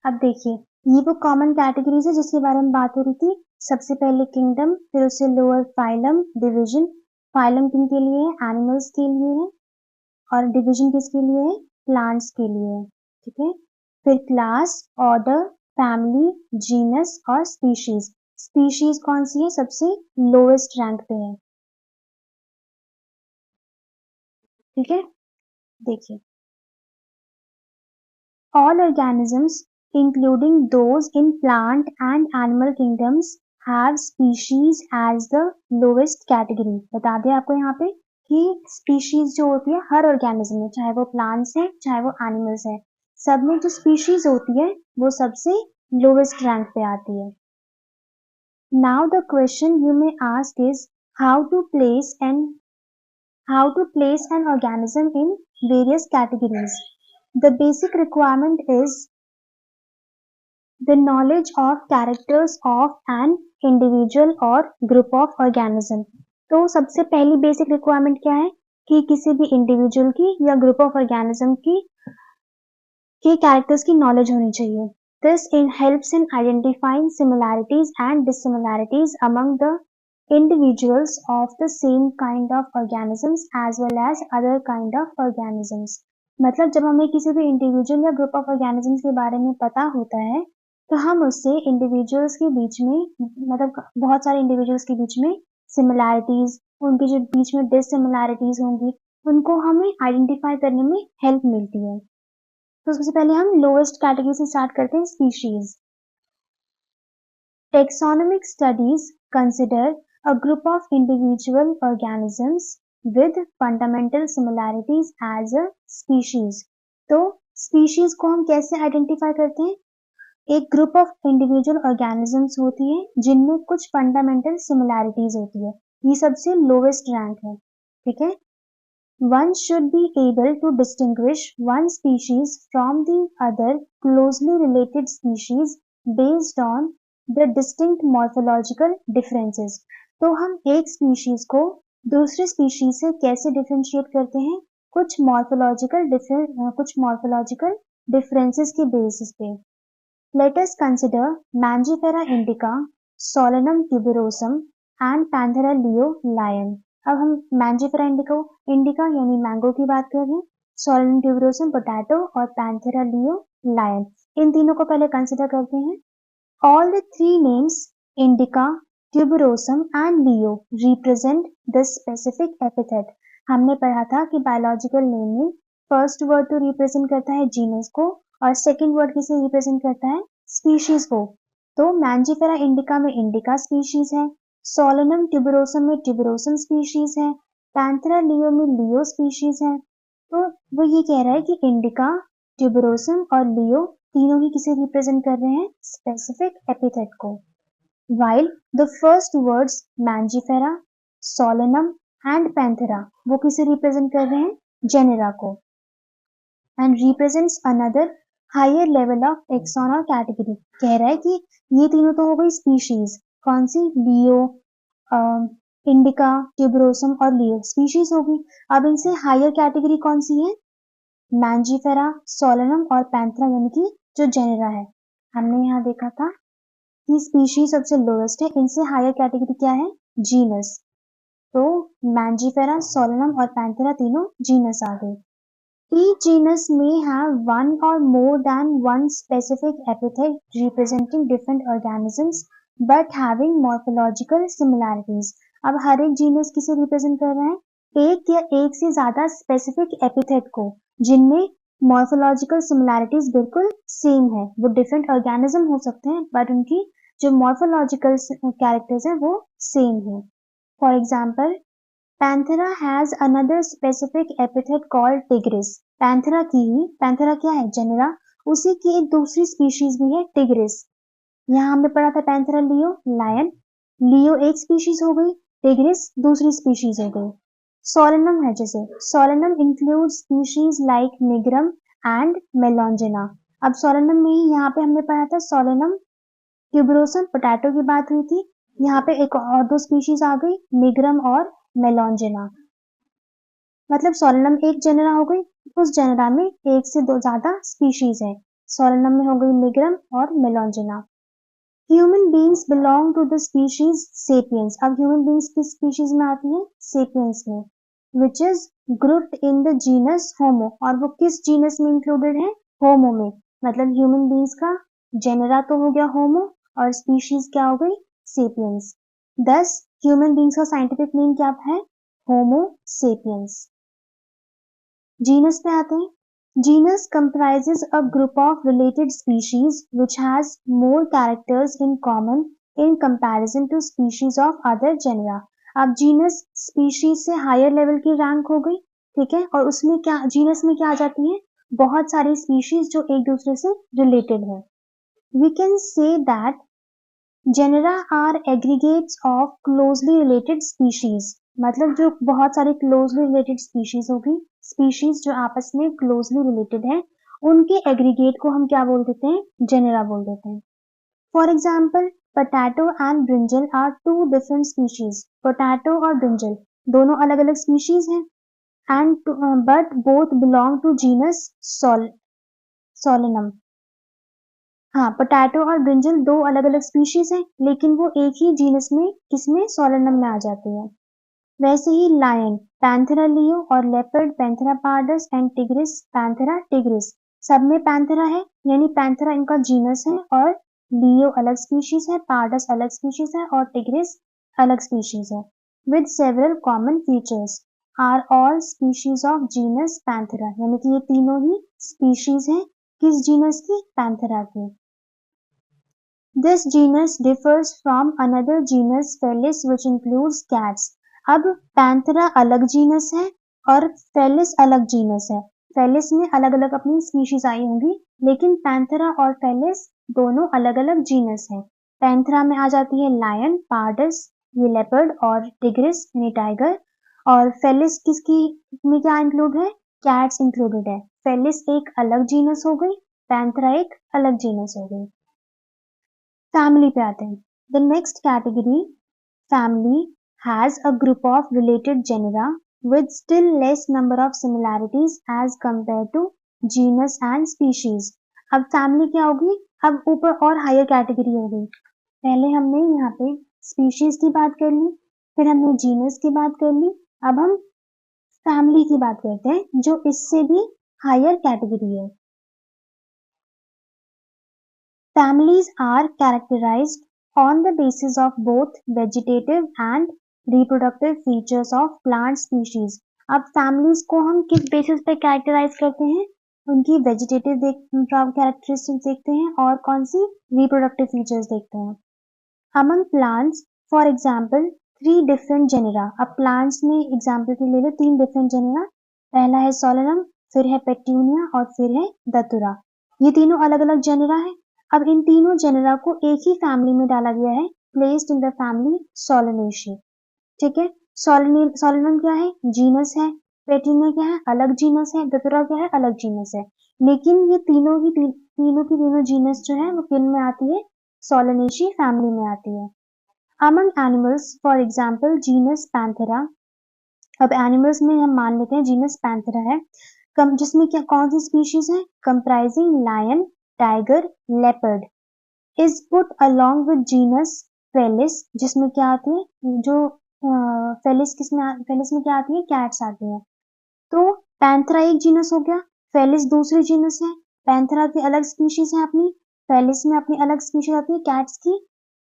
अब देखिए ये वो कॉमन कैटेगरीज है जिसके बारे में बात हो रही थी। सबसे पहले किंगडम, फिर उससे लोअर फाइलम, डिवीजन। फाइलम किनके लिए है, एनिमल्स के लिए है, और डिवीजन किसके लिए है, प्लांट्स के लिए है, ठीक है। फिर क्लास, ऑर्डर, फैमिली, जीनस और स्पीशीज। स्पीशीज कौन सी है, सबसे लोएस्ट रैंक पे है, ठीक है। देखिए all organisms including those in plant and animal kingdoms have species as the lowest category. बता दें आपको यहाँ पे कि स्पीशीज जो होती है हर ऑर्गेनिज्म में, चाहे वो प्लांट्स हैं चाहे वो एनिमल्स हैं, सब में जो स्पीशीज होती है वो सबसे लोएस्ट रैंक पे आती है। Now the question you may ask is how to place an organism in various categories. The basic requirement is the knowledge of characters of an individual और ग्रुप ऑफ ऑर्गेनिज्म। तो सबसे पहली basic requirement क्या है कि किसी भी individual की या ग्रुप ऑफ ऑर्गेनिज्म की के कैरेक्टर्स की नॉलेज होनी चाहिए। This in helps in identifying similarities and dissimilarities among the individuals of the same kind of organisms as well as other kind of organisms। मतलब जब हमें किसी भी इंडिविजुअल या ग्रुप ऑफ ऑर्गेनिजम्स के बारे में पता होता है तो हम उससे इंडिविजुअल्स के बीच में मतलब बहुत सारे इंडिविजुअल्स के बीच में सिमिलैरिटीज, उनके जो बीच में डिससिमिलैरिटीज होंगी, उनको हमें आइडेंटिफाई करने में हेल्प मिलती है। तो सबसे पहले हम लोएस्ट कैटेगरी से स्टार्ट करते हैं, species. Taxonomic studies consider a group of individual organisms with fundamental similarities as a species। तो species को हम कैसे आइडेंटिफाई करते हैं? एक ग्रुप ऑफ इंडिविजुअल ऑर्गेनिजम्स होती है जिनमें कुछ फंडामेंटल सिमिलैरिटीज होती है, ये सबसे लोवेस्ट रैंक है, ठीक है। One should be able to distinguish one species from the other closely related species based on the distinct morphological differences। तो हम एक स्पीशीज को दूसरे स्पीशीज से कैसे डिफरेंशिएट करते हैं? कुछ मॉर्फोलॉजिकल डिफरेंसेस के बेसिस पे। Let us consider Mangifera indica, Solanum tuberosum and Panthera leo lion। अब हम मैंजीफेरा इंडिका यानी मैंगो की बात कर रहे हैं, सोलनम ट्यूबरोसम पोटैटो और पैंथेरा लियो लायन, इन तीनों को पहले कंसिडर करते हैं। All the three names indica, tuberosum and Leo represent the specific epithet. हमने पढ़ा था कि बायोलॉजिकल नेम में फर्स्ट वर्ड तो रिप्रेजेंट करता है जीनस को और सेकेंड वर्ड किसे रिप्रेजेंट करता है? स्पीशीज को। तो मैंजीफेरा इंडिका में इंडिका स्पीशीज है, सोलनम ट्यूबरोसम में ट्यूबरोसम स्पीशीज है, पैंथेरा लियो में लियो स्पीशीज है। तो वो ये कह रहा है कि इंडिका, ट्यूबरोसम और लियो तीनों ही किसे रिप्रेजेंट कर रहे हैं? स्पेसिफिक एपिथेट को। while the first words Mangifera, Solanum and Panthera वो किसे रिप्रेजेंट कर रहे हैं? जेनेरा को। and represents another higher level of taxon और कैटेगरी। कह रहा है कि ये तीनों तो हो गई स्पीशीज, कौन सी? लियो, इंडिका, ट्यूबरोसम और लियो स्पीशीज होगी। अब इनसे हायर कैटेगरी कौन सी है? मैंजीफेरा, सोलनम और पैंथेरा यानी कि जो जेनेरा है। हमने यहाँ देखा था कि स्पीशीज सबसे लोएस्ट है, इनसे हायर कैटेगरी क्या है? जीनस। तो मैंजीफेरा, सोलनम और पैंथेरा तीनों जीनस आ गए। Each genus may have one or more than one specific epithet representing different organisms but having morphological similarities। अब हर एक जीनस किसे रिप्रेजेंट कर रहा है? एक या एक से ज्यादा स्पेसिफिक एपिथेट को जिनमें मॉर्फोलॉजिकल सिमिलैरिटीज बिल्कुल सेम है। वो डिफरेंट ऑर्गेनिज्म हो सकते हैं बट उनकी जो मॉर्फोलॉजिकल कैरेक्टर्स हैं वो सेम है। For example, Panthera has another specific epithet called tigris. Panthera क्या है? जेनेरा, उसी की एक दूसरी स्पीशीज भी है टिग्रिस। यहाँ हमने पढ़ा था पैंथेरा लियो लायन, लियो एक स्पीशीज हो गई, टिग्रिस दूसरी स्पीशीज हो गई। सोलनम है, जैसे Solanum include species like nigrum and melongena. अब सोलनम में ही यहाँ पे हमने पढ़ा था सोलनम ट्यूबरोसम पोटैटो की बात हुई थी, यहाँ पे एक और दो स्पीशीज आ गई, निग्रम और मेलॉन्जिना। मतलब सोलनम एक जेनेरा हो गई, उस जेनेरा में एक से दो ज्यादा स्पीशीज है। सोलनम में हो गई निग्रम और melongena. Human beings belong to the species sapiens. अब ह्यूमन बींग्स किस स्पीशीज में आती है? सेपियंस में, which is grouped in the genus Homo. और वो किस जीनस में इंक्लूडेड है? होमो में। मतलब ह्यूमन बींग्स का जेनेरा तो हो गया होमो और स्पीशीज क्या हो गई? सेपियंस। दस ह्यूमन बींग्स का साइंटिफिक नेम क्या है? होमो सेपियंस। जीनस पे आते हैं। Genus comprises a group of related species which has more characters in common in comparison to species of other genera। अब जीनस स्पीशीज से हायर लेवल की रैंक हो गई, ठीक है, और उसमें क्या जीनस में क्या आ जाती है? बहुत सारी स्पीशीज जो एक दूसरे से रिलेटेड है। We can say that genera are aggregates of closely related species। मतलब जो बहुत सारी closely related species होगी, species जो आपस में closely related है, उनके aggregate को हम क्या बोल देते हैं? genera बोल देते हैं। For example potato and brinjal are two different species. Potato और ब्रिंजल दोनों अलग अलग स्पीशीज हैं and but both belong to genus Solanum. हाँ, पोटैटो और ब्रिंजल दो अलग अलग स्पीशीज हैं लेकिन वो एक ही जीनस में किसमें सोलेनम में आ जाती है। वैसे ही लायन पैंथेरा लियो और leopard Panthera pardus and tigris Panthera tigris, सब में पैंथेरा है यानी पैंथेरा इनका जीनस है और लियो अलग स्पीशीज है, पार्डस अलग स्पीशीज है और टिग्रिस अलग स्पीशीज है। With several common features are all species of genus Panthera, यानी कि ये तीनों ही स्पीशीज हैं किस जीनस की, पैंथेरा की। This genus differs from another genus Felis which includes cats. अब पैंथेरा अलग जीनस है और फेलिस अलग जीनस है। फेलिस में अलग अलग अपनी स्पीशीज आई होंगी लेकिन पैंथेरा और फेलिस दोनों अलग अलग जीनस है। पैंथेरा में आ जाती है लायन, पार्डस, ये लेपर्ड और टिग्रिस यानी टाइगर, और फेलिस किसकी में क्या इंक्लूड है, कैट्स इंक्लूडेड है। फेलिस एक अलग जीनस हो गई, पैंथेरा एक अलग जीनस हो गई। फैमिली पे आते हैं। The next category family has a group of related genera with still less number of similarities as compare to genus and species. अब फैमिली क्या होगी, अब ऊपर और हायर कैटेगरी हो गई। पहले हमने यहाँ पे स्पीशीज की बात कर ली, फिर हमने जीनस की बात कर ली, अब हम फैमिली की बात करते हैं जो इससे भी हायर कैटेगरी है। Families are characterized on the basis of both vegetative and reproductive features of plant species. अब families को हम किस basis पे characterize करते हैं, उनकी vegetative characteristics देखते हैं और कौन सी reproductive features देखते हैं। Among plants, for example, three different genera. अब plants में example के ले लो तीन different genera, पहला है सोलेनम, फिर है पेट्यूनिया और फिर है दतुरा। ये तीनों अलग अलग जेनेरा है। अब इन तीनों जेनेरा को एक ही फैमिली में डाला गया है, प्लेस्ड इन द फैमिली सोलेनेशिए। ठीक है, सोलेनम क्या है, जीनस है, पेट्यूनिया क्या है, अलग जीनस है, दतुरा क्या है, अलग जीनस है। लेकिन ये तीनों की तीनों जीनस जो है वो किन में आती है, सोलेनेशिए फैमिली में आती है। Among animals for example genus Panthera. अब एनिमल्स में हम मान लेते हैं जीनस पैंथेरा है, जिसमें क्या कौन सी स्पीशीज है, comprising lion, tiger, leopard, is put along with genus Felis, जिसमें क्या आती है जो फेलिस में क्या आती है, कैट्स आती है। तो पैंथेरा एक जीनस हो गया, फेलिस दूसरी जीनस है, पैंथेरा की अलग स्पीशीज है अपनी, फेलिस में अपनी अलग स्पीशीज आती है कैट्स की,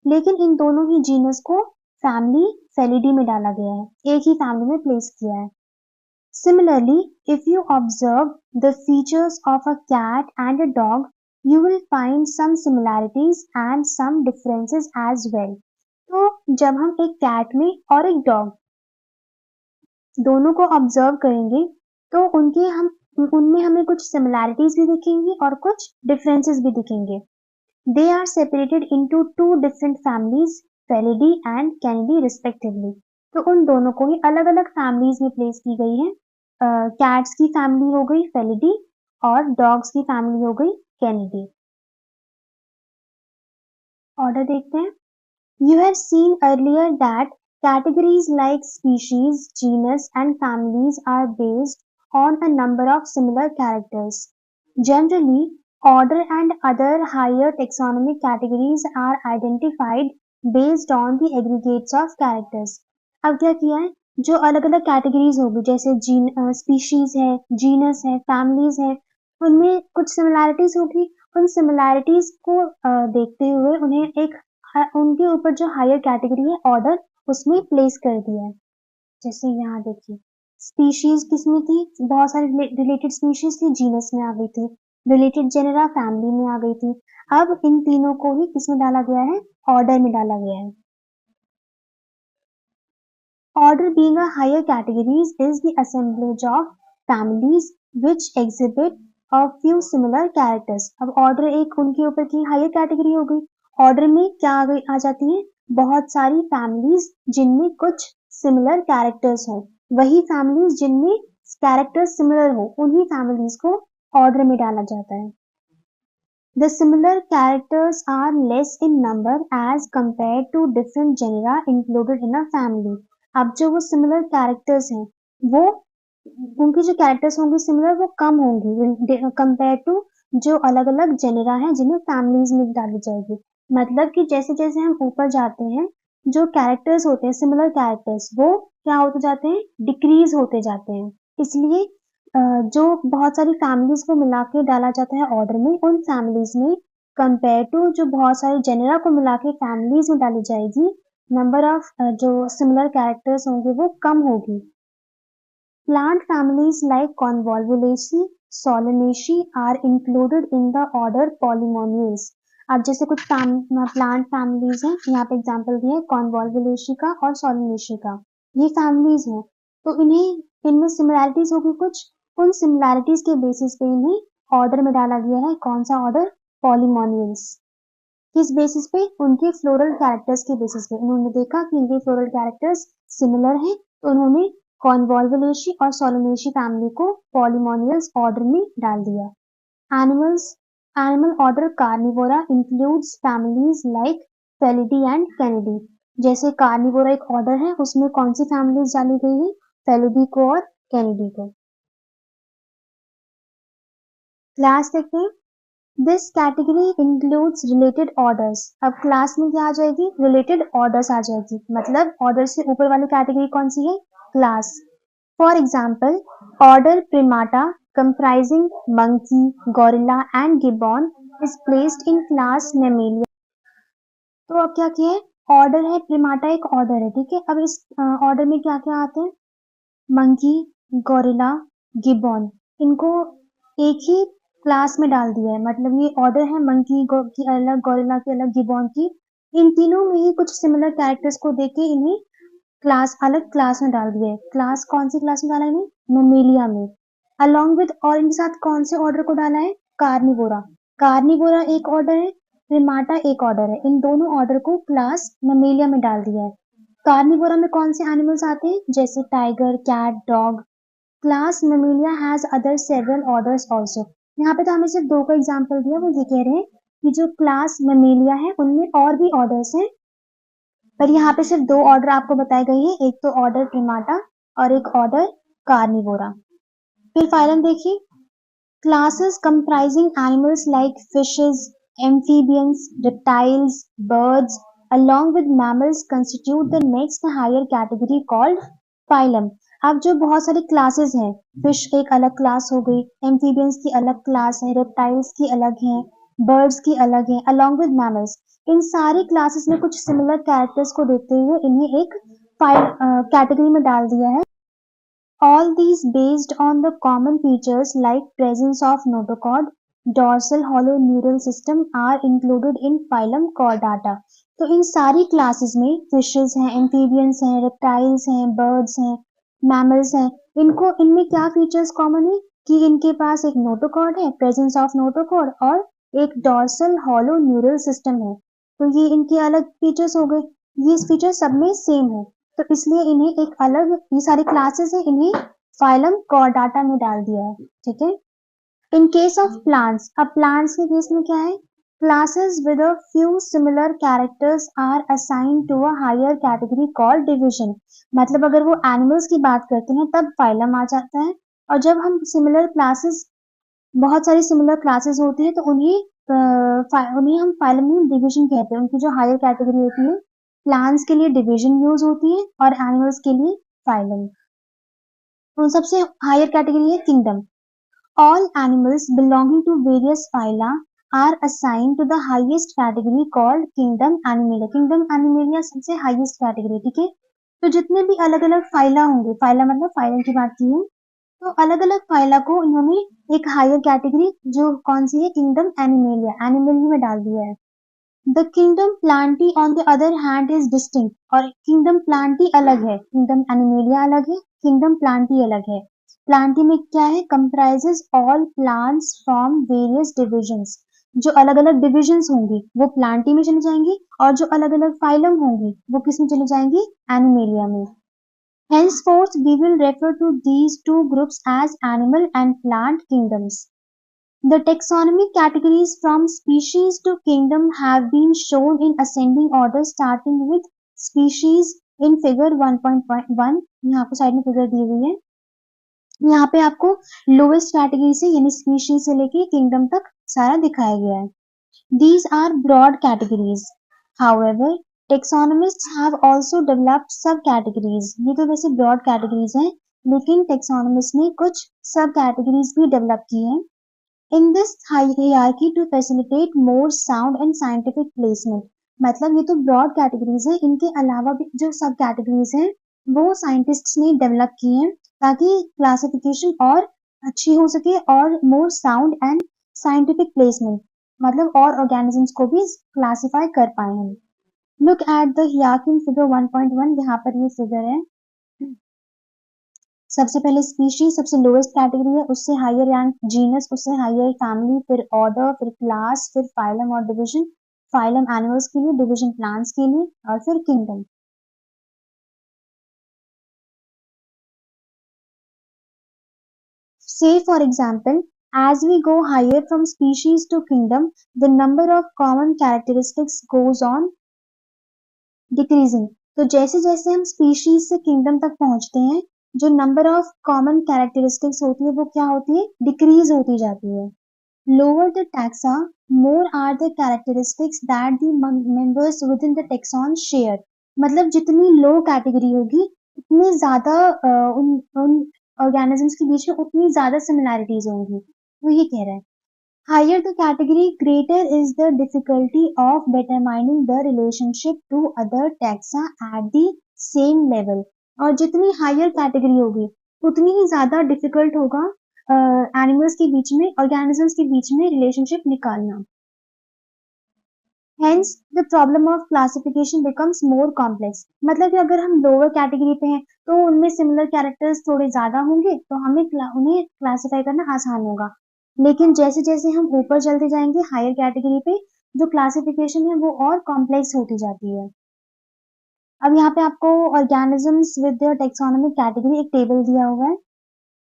लेकिन इन दोनों ही जीनस को फैमिली फेलिडी में डाला गया है, एक ही फैमिली में प्लेस किया है। Similarly, if you observe the features of a cat and a dog, you will find some similarities and some differences as well. तो जब हम एक कैट में और एक डॉग दोनों को ऑब्जर्व करेंगे तो उनमें हमें कुछ सिमिलैरिटीज भी दिखेंगी और कुछ डिफरेंसेस भी दिखेंगे। They are separated into two different families, Felidae and Canidae respectively. तो उन दोनों को ही अलग अलग फैमिलीज में प्लेस की गई है। कैट्स की फैमिली हो गई फेलिडी और डॉग्स की फैमिली हो गई कैनिडी। ऑर्डर देखते हैं। You have seen earlier that categories like species, genus, and families are based on a number of similar characters. Generally, order and other higher taxonomic categories are identified based on the aggregates of characters. अब क्या किया है, जो अलग अलग categories होगी जैसे species है, जीनस है, फैमिलीज है, उनमें कुछ सिमिलैरिटीज होगी, उन सिमिलैरिटीज को देखते हुए उन्हें एक उनके ऊपर जो हायर कैटेगरी है ऑर्डर उसमें प्लेस कर दिया है। जैसे यहाँ देखिए स्पीशीज किसमें थी, बहुत सारी रिलेटेड स्पीशीज थी, जीनस में आ गई थी, रिलेटेड जेनेरा फैमिली में आ गई थी। अब इन तीनों को ही किसमें डाला गया है, ऑर्डर में डाला गया है। Order being a higher categories is the assemblage of families which exhibit a few similar characters. अब ऑर्डर एक उनके ऊपर की हायर कैटेगरी हो गई, ऑर्डर में क्या आ जाती है, बहुत सारी फैमिलीज जिनमें कुछ सिमिलर कैरेक्टर्स हो, वही फैमिलीज जिनमें कैरेक्टर्स सिमिलर हो उन्हीं फैमिलीज को ऑर्डर में डाला जाता है। The similar characters are less in number as compared to different genera included in a family. अब जो वो similar characters हैं, वो उनकी जो characters होंगी similar वो कम होंगी compared to जो अलग-अलग genera हैं जिन्हें families में डाली जाएगी. मतलब कि जैसे-जैसे हम ऊपर जाते हैं, जो characters होते हैं similar characters वो क्या होते जाते हैं? decrease होते जाते हैं. इसलिए जो बहुत सारी फैमिलीज को मिला के डाला जाता है ऑर्डर में, उन फैमिलीज में कंपेयर टू जो बहुत सारे जेनेरा को मिला के फैमिलीज में डाली जाएगी, नंबर ऑफ जो सिमिलर कैरेक्टर्स होंगे वो कम होगी. Plant families like Convolvulaceae, Solanaceae are included in the order Polemoniales. अब जैसे कुछ प्लांट फैमिलीज हैं, यहाँ पे एग्जांपल दिए कॉन्वोल्वुलेसी का और सोलेनेसी का. ये फैमिलीज हैं, तो इनमें सिमिलैरिटीज होगी कुछ. उन सिमिलैरिटीज के बेसिस पे इन्हें ऑर्डर में डाला गया है. कौन सा ऑर्डर? पॉलीमोनियल्स. किस बेसिस पे? उनके फ्लोरल कैरेक्टर्स के बेसिस पे. उन्होंने देखा कि इनके फ्लोरल कैरेक्टर्स सिमिलर हैं, तो उन्होंने कॉन्वोल्वुलेसी और सोलेनेसी फैमिली को पॉलीमोनियल्स ऑर्डर में डाल दिया. Animal order Carnivora includes families like Felidae and Canidae. जैसे कार्निवोरा एक ऑर्डर है, उसमें कौन सी फैमिलीज डाली गई है? फेलिडी को और कैनिडी को. क्लास देखते हैं. This category includes related orders. अब क्लास में क्या आ जाएगी? रिलेटेड ऑर्डर्स आ जाएगी. मतलब ऑर्डर से ऊपर वाली कैटेगरी कौन सी है? Class. For example, order Primata comprising monkey, gorilla and gibbon is placed in class Mammalia. तो अब क्या किया है? ऑर्डर है प्रिमाटा, एक ऑर्डर है, ठीक है. अब इस ऑर्डर में क्या क्या आते हैं? मंकी, गोरिल्ला, गिबॉन, इनको एक ही क्लास में डाल दिया है. मतलब ये ऑर्डर है मंकी की अलग, गोरिल्ला की अलग, गिबॉन की. इन तीनों में ही कुछ सिमिलर कैरेक्टर्स को देख के इन्हें अलग क्लास में डाल दिया है. क्लास कौन सी क्लास में डाला है इन्हें? मैमेलिया में. अलॉन्ग विद और इनके साथ कौन से ऑर्डर को डाला है? कार्निवोरा. कार्निवोरा एक ऑर्डर है, प्रिमाटा एक ऑर्डर है. इन दोनों ऑर्डर को क्लास मैमेलिया में डाल दिया है. कार्निवोरा में कौन से एनिमल्स आते हैं? जैसे tiger, cat, dog. Class Mammalia has other several orders also. यहाँ पे तो हमें सिर्फ दो का एग्जांपल दिया. वो ये कह रहे हैं कि जो क्लास मैमेलिया है उनमें और भी ऑर्डर्स हैं, पर यहाँ पे सिर्फ दो ऑर्डर आपको बताए गए हैं. एक तो ऑर्डर प्रिमाटा और एक ऑर्डर कार्निवोरा. फिर फाइलम देखिए. Classes comprising animals like fishes, amphibians, reptiles, birds, along with mammals constitute the next higher category called phylum. अब जो बहुत सारी क्लासेस हैं, फिश एक अलग क्लास हो गई, एम्फीबियंस की अलग क्लास है, रेप्टाइल्स की अलग है, बर्ड्स की अलग है, अलॉन्ग विद मैमल्स. इन सारी क्लासेस में कुछ सिमिलर कैरेक्टर्स को देखते हुए इन्हें एक कैटेगरी में डाल दिया है. All these based on the common features like presence of notochord, dorsal hollow neural system are included in phylum Chordata. तो इन सारी क्लासेस में फिशेस हैं, एम्फीबियंस हैं, रेप्टाइल्स हैं, बर्ड्स हैं, मैमल्स हैं. इनमें क्या फीचर्स कॉमन है? कि इनके पास एक नोटोकॉर्ड है, प्रेजेंस ऑफ नोटोकॉर्ड, और एक डॉर्सल हॉलो न्यूरल सिस्टम है. तो ये इनके अलग फीचर्स हो गए. ये फीचर सब में सेम है, तो इसलिए इन्हें एक अलग, ये सारी क्लासेस है, इन्हें फाइलम कॉर्डाटा में डाल दिया है. ठीक है. इन केस ऑफ प्लांट्स, अब प्लांट्स के केस में क्या है? Classes with a few similar characters are assigned to a higher category called division. मतलब अगर वो एनिमल्स की बात करते हैं तब फाइलम आ जाता है, और जब हम सिमिलर क्लासेस, बहुत सारी सिमिलर क्लासेस होती है, तो उन्हें हम फाइलम में डिवीजन कहते हैं. उनकी जो हायर कैटेगरी होती है, प्लांट्स के लिए डिवीजन यूज होती है और एनिमल्स के लिए फाइलम. तो सबसे हायर कैटेगरी है kingdom. All animals belonging to various phyla are assigned to the highest category called kingdom Animalia. Kingdom Animalia सबसे हाईएस्ट कैटेगरी. ठीक है. तो जितने भी अलग अलग फाइला होंगे, फाइला मतलब फाइलम की बात की है, तो अलग अलग फाइला को इन्होंने एक हायर कैटेगरी जो कौन सी है? किंगडम एनिमेलिया, एनिमेलिया में डाल दिया है. The kingdom Plantae on the other hand is distinct. और किंगडम प्लांटी अलग है, किंगडम एनिमेलिया अलग है, किंगडम प्लांटी अलग है. प्लांटी में क्या है? Comprises all plants from various divisions. जो अलग अलग डिविजन्स होंगी वो प्लांटी में चली जाएंगी, और जो अलग अलग फाइलम होंगी वो किस में चली जाएंगी? एनिमेलिया में. Henceforth we will refer to these two groups as animal and plant kingdoms. The taxonomic categories from species to kingdom have been shown in ascending order starting with species in figure 1.1. यहाँ आपको side में figure दी हुई है. यहाँ पे आपको lowest category से यानी स्पीशीज से लेके किंगडम तक सारा दिखाया गया है. These are broad categories. However, taxonomists have also developed subcategories. ये तो वैसे broad categories हैं, लेकिन taxonomists ने कुछ subcategories भी develop की हैं. In this hierarchy to facilitate more sound and scientific placement. मतलब ये तो broad categories हैं, इनके अलावा भी जो subcategories हैं, वो scientists ने develop की हैं ताकि classification और अच्छी हो सके और more sound and scientific placement. मतलब और ऑर्गेनिजम्स को भी क्लासिफाई कर पाए हम. Look at the hierarchy in figure 1.1. यहाँ पर ये फिगर है. सबसे पहले स्पीशीज सबसे लोएस्ट कैटेगरी है, उससे हायर रैंक जीनस, उससे हायर फैमिली, फिर ऑर्डर, फिर क्लास, फिर फाइलम और डिवीजन. फाइलम एनिमल्स के लिए, डिवीजन प्लांट्स के लिए और फिर kingdom. Say for example, as we go higher from species to kingdom, the number of common characteristics goes on decreasing. तो जैसे जैसे हम स्पीशीज से किंगडम तक पहुंचते हैं, जो नंबर ऑफ कॉमन कैरेक्टरिस्टिक्स होती है वो क्या होती है, डिक्रीज होती जाती है. Lower the taxa, more are the characteristics that the members within the taxon share. मतलब जितनी लो कैटेगरी होगी उतनी ज्यादा उन ऑर्गेनिजम्स के बीच में उतनी ज्यादा सिमिलैरिटीज होंगी. वो ये कह रहा है. Higher the category, greater is the difficulty of determining the relationship to other taxa at the same level. और जितनी हायर कैटेगरी होगी उतनी ही ज्यादा डिफिकल्ट होगा एनिमल्स के बीच में, ऑर्गेनिजम्स के बीच में रिलेशनशिप निकालना. Hence, the problem of classification becomes more complex. मतलब कि अगर हम लोअर कैटेगरी पे हैं तो उनमें सिमिलर कैरेक्टर्स थोड़े ज्यादा होंगे तो हमें उन्हें क्लासिफाई करना आसान होगा. लेकिन जैसे जैसे हम ऊपर चलते जाएंगे हायर कैटेगरी पे, जो क्लासिफिकेशन है वो और कॉम्प्लेक्स होती जाती है. अब यहाँ पे आपको organisms with their taxonomic category एक टेबल दिया हुआ है.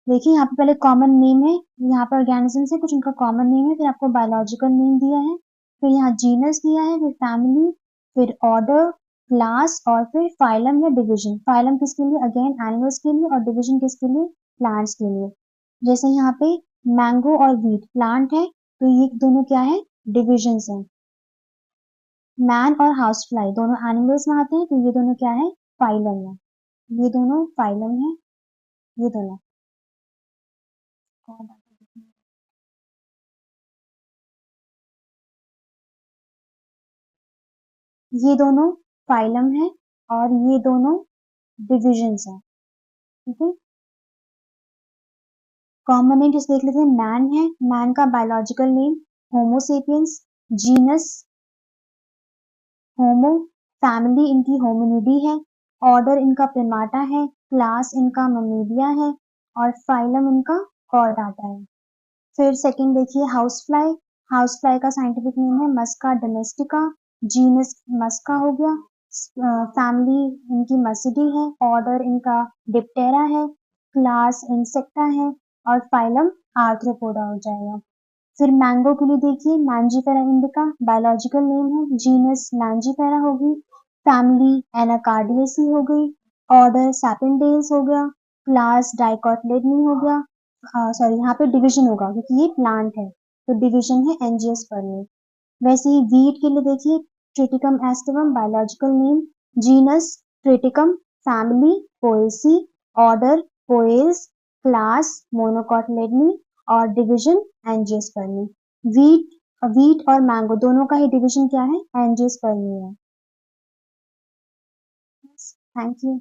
देखिए यहाँ पे पहले कॉमन नेम है, यहाँ पे ऑर्गेनिजम्स है, कुछ उनका कॉमन नेम है, फिर आपको बायोलॉजिकल नेम दिया है, फिर यहाँ जीनस दिया है, फिर फैमिली, फिर ऑर्डर, क्लास और फिर फाइलम या डिवीजन. फाइलम किसके लिए, अगेन एनिमल्स के लिए, और डिवीजन किसके लिए, प्लांट्स के लिए. जैसे यहाँ पे मैंगो और वीट प्लांट है तो ये दोनों क्या है, डिविजन्स हैं. मैन और हाउस फ्लाई दोनों एनिमल्स में आते हैं तो ये दोनों क्या है, फाइलम है. ये दोनों फाइलम है, ये दोनों. ये दोनों फाइलम है और ये दोनों डिविजन्स हैं. ठीक है. कॉमन नेम जैसे देख लेते हैं, मैन है, मैन का बायोलॉजिकल नेम होमोसेपियंस, जीनस होमो, फैमिली इनकी होमिनिडी है, ऑर्डर इनका प्रिमाटा है, क्लास इनका ममीबिया है और फाइलम इनका कॉर्डाटा है. फिर सेकंड देखिए हाउस फ्लाई. हाउस फ्लाई का साइंटिफिक नेम है मस्का डोमेस्टिका, जीनस मस्का हो गया, फैमिली इनकी मसिडी है, ऑर्डर इनका डिप्टेरा है, क्लास इंसेक्टा है और फाइलम आर्थ्रोपोडा हो जाएगा. फिर मैंगो के लिए देखिए मैंजीफेरा इंडिका, बायोलॉजिकल नेम है, जीनस मैंजीफेरा होगी, फैमिली एनाकार्डियेसी हो गई, ऑर्डर सैपिनडेल्स हो गया, क्लास डाइकोटिलेडनी हो गया. सॉरी यहाँ पे डिवीजन होगा क्योंकि ये प्लांट है तो डिवीजन है एंजियोस्पर्मी. वैसे ही वीट के लिए देखिए Triticum aestivum, biological name genus Triticum, family Poaceae, order Poales, class Monocotyledonae और डिवीजन एंजियोस्पर्मी. वीट वीट और मैंगो दोनों का ही डिवीजन क्या है, एंजियोस्पर्मी है. Thank you.